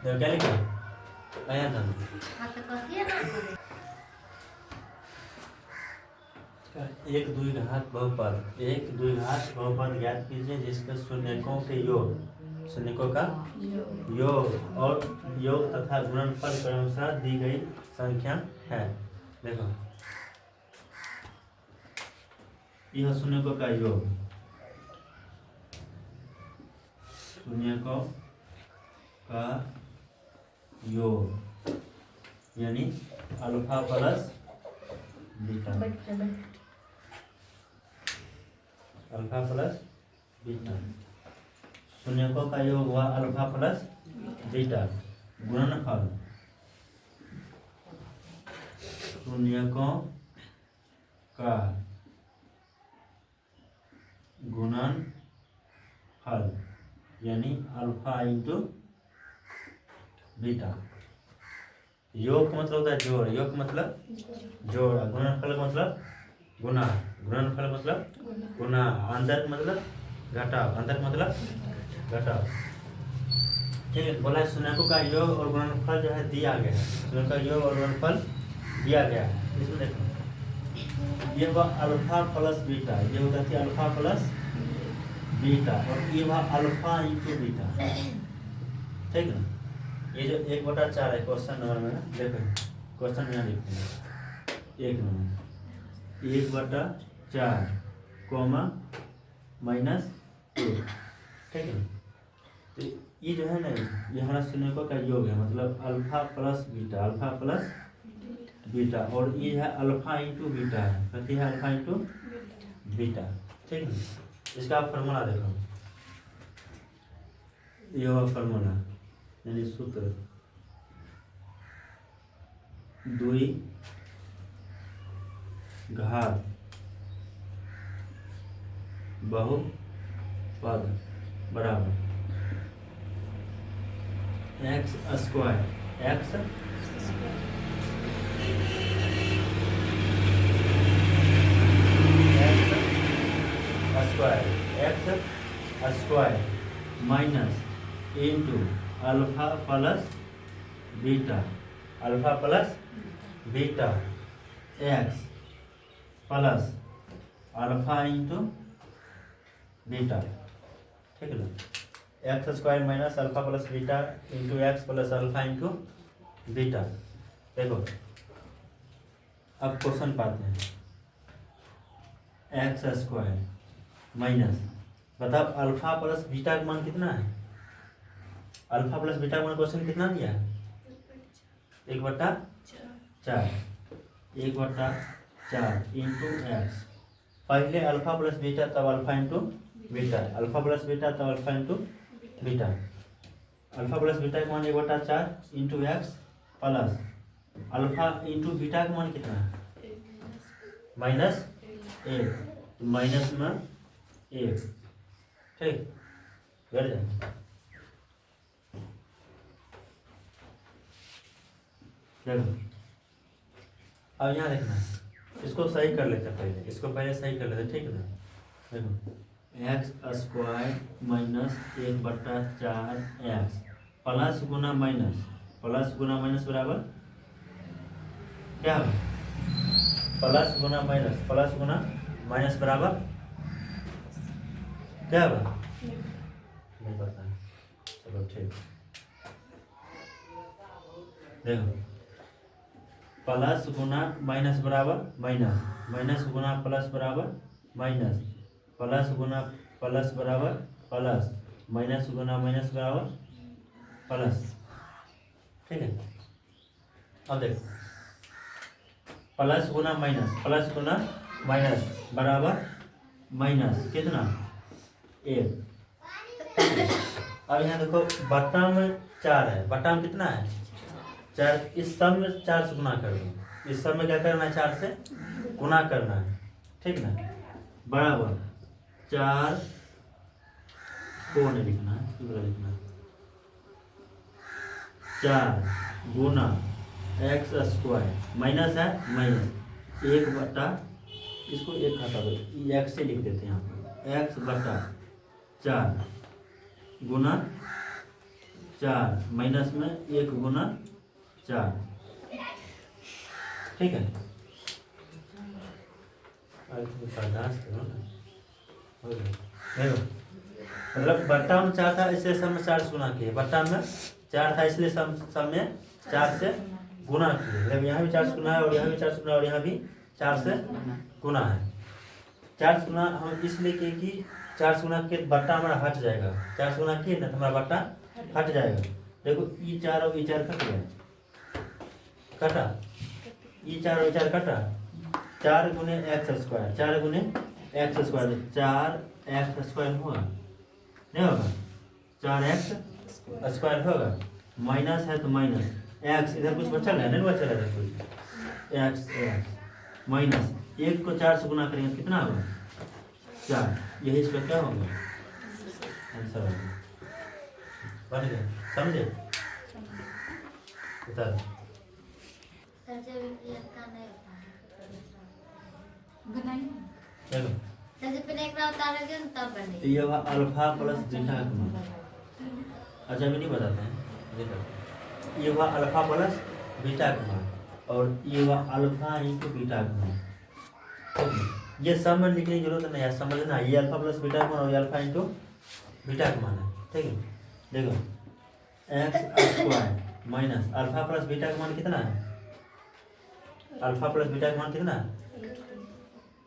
देखो क्या लिखा आया था एक द्विघात बहुपद। एक द्विघात बहुपद ज्ञात कीजिए जिसके शून्यकों के योग, शून्यकों का योग और योग तथा गुणनफल क्रमशः दी गई संख्या है। देखो यह शून्यकों का योग, शून्यकों का योग यानी alpha plus beta, alpha plus beta. शून्यकों का योग हुआ अल्फा प्लस बीटा। गुणनफल शून्यकों का गुणनफल यानी अल्फा इंटू बीटा। योग का मतलब होता है जोड़, योग का मतलब जोड़, गुणनफल का मतलब गुना, गुणनफल मतलब गुना, अंतर मतलब घटाव, अंतर मतलब घटाव। ठीक है, बोला शून्यकों का योग और गुणनफल जो है दिया गया है, शून्यकों का योग और गुणनफल दिया गया है। इसमें देखो ये हुआ अल्फा प्लस बीटा, ये होता है अल्फा प्लस बीटा और ये हुआ अल्फा इंटू बीटा। ठीक है, ये जो 1/4 है क्वेश्चन नंबर में ना, देखो क्वेश्चन में लिखते हैं 1 नंबर 1/4 कोमा -1। ठीक है, तो ये जो है ना ये हमारा शून्यकों का योग है, मतलब alpha plus beta, alpha plus beta और ये है अल्फा इंटू बीटा है, कहती है अल्फा इंटू बीटा। ठीक है, इसका फॉर्मूला देखो, ये हुआ फॉर्मूला यानी सूत्र द्विघात बहुपद बराबर x square, x square minus into alpha plus beta, alpha plus beta x plus alpha into beta. ठीक है ना, x square minus alpha plus beta into x plus alpha into beta. देखो अब क्वेश्चन पाते हैं, एक्स स्क्वायर माइनस, बताओ alpha plus beta का मान कितना है? अल्फा प्लस बीटा का मान क्वेश्चन कितना दिया है? 1/4, 1/4 इंटू एक्स। पहले अल्फा प्लस बीटा तब alpha into beta, alpha plus beta तब alpha into beta. Alpha plus beta का मान 1/4 into x plus alpha into beta का मान कितना है? -1, तो माइनस में 1। ठीक, बैठ जाए। देखो अब यहाँ देखना, इसको सही कर लेते हैं पहले, इसको पहले सही कर लेते हैं। ठीक है ना, देखो x square minus 1/4 x plus गुना माइनस, प्लस गुना माइनस बराबर क्या है? प्लस गुना माइनस, प्लस गुना माइनस बराबर क्या होगा? नहीं पता है, चलो ठीक। देखो प्लस गुना माइनस बराबर माइनस, माइनस गुना प्लस बराबर माइनस, प्लस गुना प्लस बराबर प्लस, माइनस गुना माइनस बराबर प्लस। ठीक है, अब देखो प्लस गुना माइनस, प्लस गुना माइनस बराबर माइनस कितना? 1। अब यहाँ देखो बट्टा में 4 है, बट्टा में कितना है? 4। इस सब में 4 से गुना कर दो, इस सब में क्या करना है? 4 से गुना करना है। ठीक ना, बराबर 4 को नहीं लिखना है, लिखना है 4 गुना एक्स स्क्वायर माइनस है माइनस 1 बटा, इसको 1 हटा दो, एक्स से लिख देते हैं यहाँ पर, x/4 गुना 4 माइनस में 1 गुना 4। ठीक है, मतलब बट्टा में 4 था इसलिए सब में 4 से गुना किए, बट्टा में 4 था इसलिए सब में 4 से गुना किए। मतलब यहाँ भी 4 से गुना है और यहाँ भी 4 से गुना और यहाँ भी 4 से गुना है। 4 से गुना हम इसलिए किए कि 4 से गुना किए बट्टा हमारा हट जाएगा। 4 से गुना किए ना तो हमारा बट्टा हट जाएगा। देखो E4 और E4 कट गया, कटा, E4 और E4 कटा, 4 गुने एक्स स्क्वायर, 4 गुने एक्स स्क्वायर, 4x स्क्वायर होगा, नहीं होगा, 4x स्क्वायर होगा। माइनस है तो माइनस एक्स, इधर कुछ बचा है नहीं बचा है कुछ, एक्स एक्स माइनस 1 को 4 से गुना करेंगे कितना होगा 4, यही इसका क्या होगा आंसर होगा। बन गया, समझे? बता ये अल्फा प्लस बीटा का मान, अच्छा भी नहीं बताते हैं, ये हुआ अल्फा प्लस बीटा का मान और ये हुआ अल्फा इंटू बीटा का मान। ये सब में लिखने की जरूरत नहीं है, समझना ये अल्फा प्लस बीटा का मान और ये अल्फा इंटू बीटा का मान है। ठीक है, देखो x square minus alpha plus beta का मान कितना है, अल्फा प्लस बीटा का मान कितना है,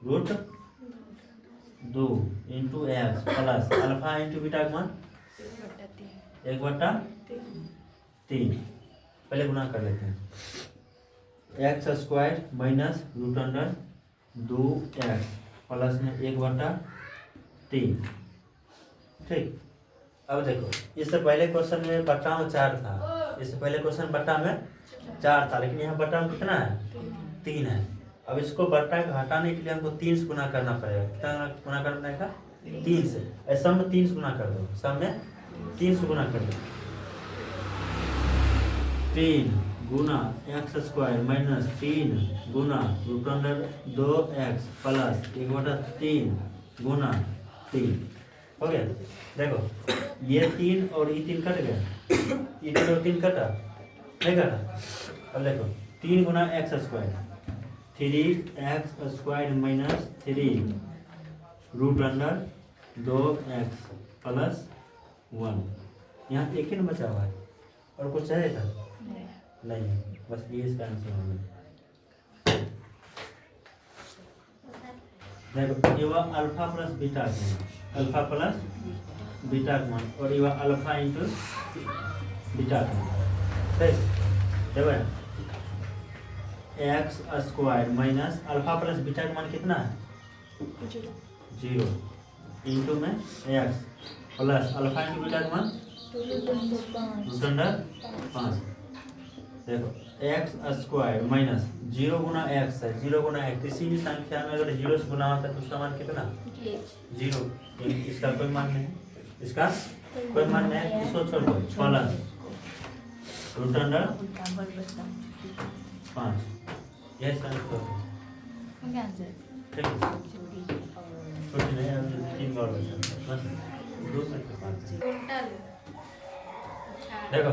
√2 into x plus alpha into beta का मान 1/3। पहले गुना कर लेते हैं, x square minus √2x plus में 1/3। ठीक, अब देखो इससे पहले क्वेश्चन में बट्टा में 4 था, इससे पहले क्वेश्चन बट्टा में 4 था, लेकिन यहाँ बट्टा में कितना है 3 है। अब इसको बट्टा को हटाने के लिए हमको 3 से गुना करना पड़ेगा। कितना गुना करना पड़ेगा 3 से, सब में 3 से गुना कर दो, सब में 3 से गुना कर दो। 3 गुना एक्स स्क्वायर माइनस 3 गुना √2x प्लस 1/3 गुना 3 हो गया। देखो ये 3 और ये 3 कट गया, ये 3 और 3 कटा नहीं कटा। अब देखो 3 गुना x square 3x square minus 3 √2x plus 1। यहाँ एक ही ना बचा हुआ है और कुछ चाहेगा नहीं, बस ये इसका आंसर होगा। देखो ये हुआ अल्फा प्लस बीटा का मान, अल्फा प्लस बीटा का मान और ये हुआ अल्फा इंटू बीटा का मान। ठीक, देखो x square minus alpha plus beta का मान कितना है 0 इंटू में x plus alpha into beta का मान √5। देखो एक्स स्क्वायर माइनस 0 गुना एक्स है, 0 गुना एक्स, किसी भी संख्या में अगर 0 से गुना होता है तो उसका मान कितना 0, इसका कोई मान नहीं, इसका कोई मान नहीं है, इसको छोड़ दो प्लस √5। यह इसका आंसर ठीक है, कुछ नहीं है, 3 बार बचा बस 2 से 5। देखो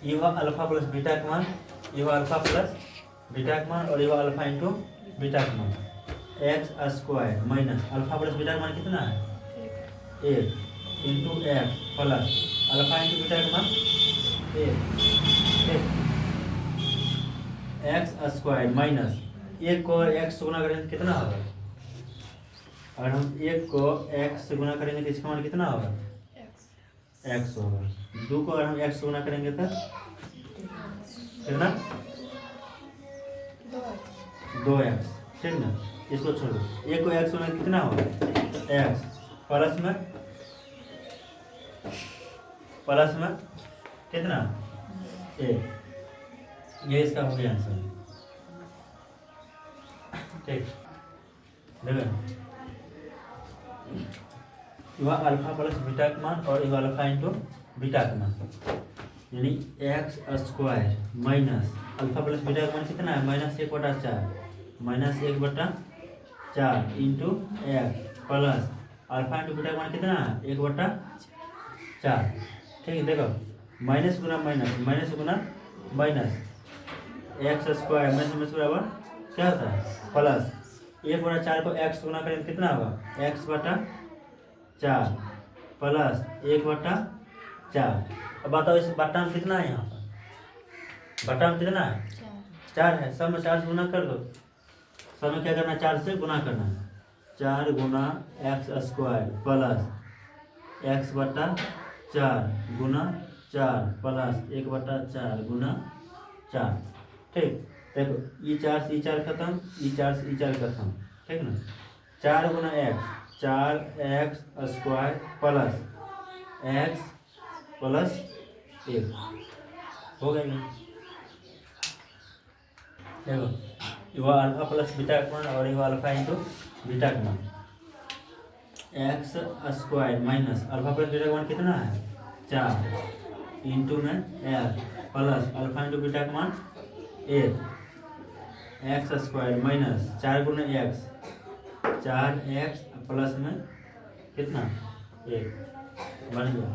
ये हुआ अल्फा प्लस बीटा का मान, ये हुआ अल्फा प्लस बीटा का मान और ये हुआ अल्फा इंटू बीटा का मान। X square minus alpha plus beta का मान कितना है 1 into x plus alpha into beta का मान 1। एक्स स्क्वायर माइनस 1 को x से गुना करेंगे कितना होगा, अगर हम 1 को x से गुना करेंगे तो इसका मान कितना होगा x होगा। 2 को अगर हम x से गुना करेंगे तो कितना 2x। ठीक ना, इसको छोड़ो, 1 को x से गुना कितना होगा x प्लस में कितना 1, ये इसका हो गया आंसर। ठीक, देखो वह अल्फा प्लस बीटा का मान और यह अल्फा इंटू बीटा का मान, यानी x square minus alpha plus beta का मान कितना है -1/4 -1/4 into x plus alpha into beta का मान कितना है 1/4। ठीक है, देखो माइनस गुना माइनस, माइनस गुना माइनस, एक्स स्क्वायर माइनस बराबर क्या होता है प्लस 1/4 को एक्स गुना करें तो कितना होगा x/4 प्लस 1/4। अब बताओ इस बट्टा में कितना है, यहाँ पर बट्टा में कितना है 4 है, सब में 4 से गुना कर दो। सब में क्या करना है 4 से गुना करना है, 4 गुना एक्स स्क्वायर प्लस x/4 गुना 4 प्लस 1/4 गुना 4। ठीक, देखो ये 4 से 4 खत्म, ये 4 से 4 खत्म। ठीक ना, 4 गुना x 4x square plus x plus 1 हो गया। देखो ये अल्फा प्लस बीटा का मान और ये अल्फा इंटू बीटा का मान, x square minus alpha plus beta का मान कितना है 4 इंटू में x plus alpha into beta का मान 1 एक्स स्क्वायर माइनस 4 गुना एक्स 4x प्लस में कितना 1 बन गया।